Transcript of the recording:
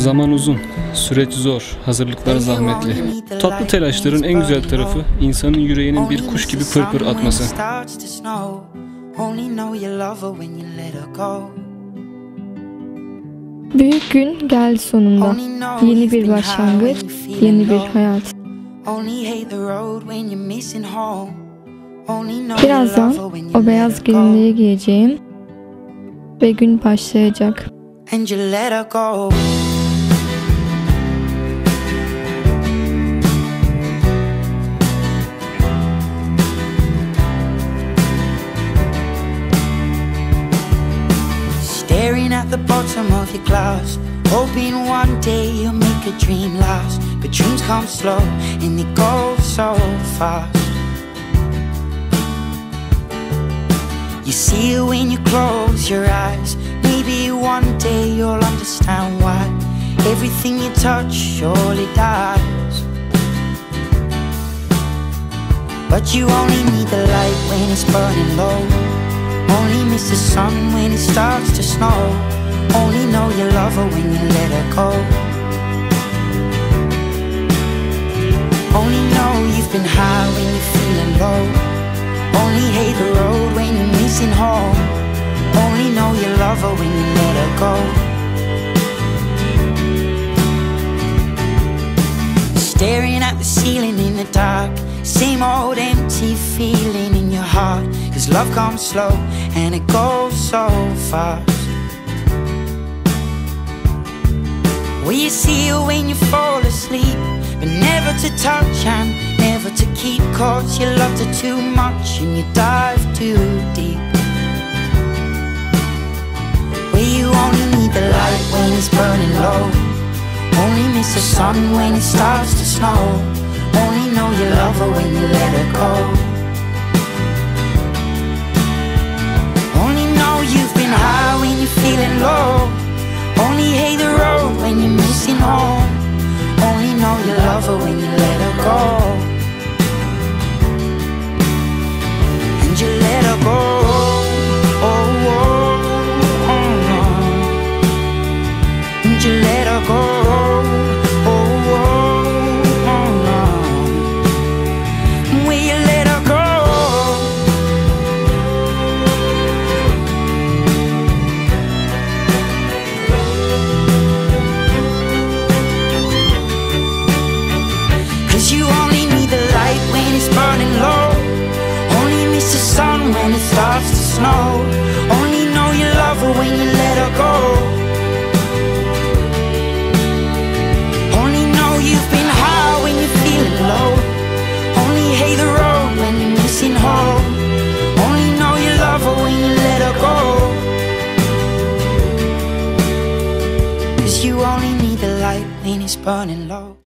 Zaman uzun, süreç zor, hazırlıklar zahmetli. Tatlı telaşların en güzel tarafı insanın yüreğinin bir kuş gibi pırpır atması. Büyük gün geldi sonunda. Yeni bir başlangıç, yeni bir hayat. Birazdan o beyaz gelinliği giyeceğim ve gün başlayacak. Staring at the bottom of your glass, hoping one day you'll make a dream last. But dreams come slow and they go so fast. You see it when you close your eyes. Maybe one day you'll understand why everything you touch surely dies. But you only need the light when it's burning low. Only miss the sun when it starts to snow. Only know you love her when you let her go. Only know you've been high when you're feeling low. Only hate the road when you're missing home. Only know you love her when you let her go. Staring at the ceiling in the dark, same old empty feeling in your heart. 'Cause love comes slow and it goes so fast. Well, you see her when you fall asleep, but never to touch and never to keep. 'Cause you loved her too much and you dive too deep. Well, you only need the light when it's burning low. Only miss the sun when it starts to snow. Only know you love her when you let her go. Only know you've been high when you're feeling low. Only hate the road when you're missing home. Only know you love her when you let her go. And you let her go. Oh, oh, oh, oh. And you let her go. You only need the light when it's burning low. Only miss the sun when it starts to snow. Only know you love her when you let her go. Only know you've been high when you're feeling low. Only hate the road when you're missing home. Only know you love her when you let her go. 'Cause you only need the light when it's burning low.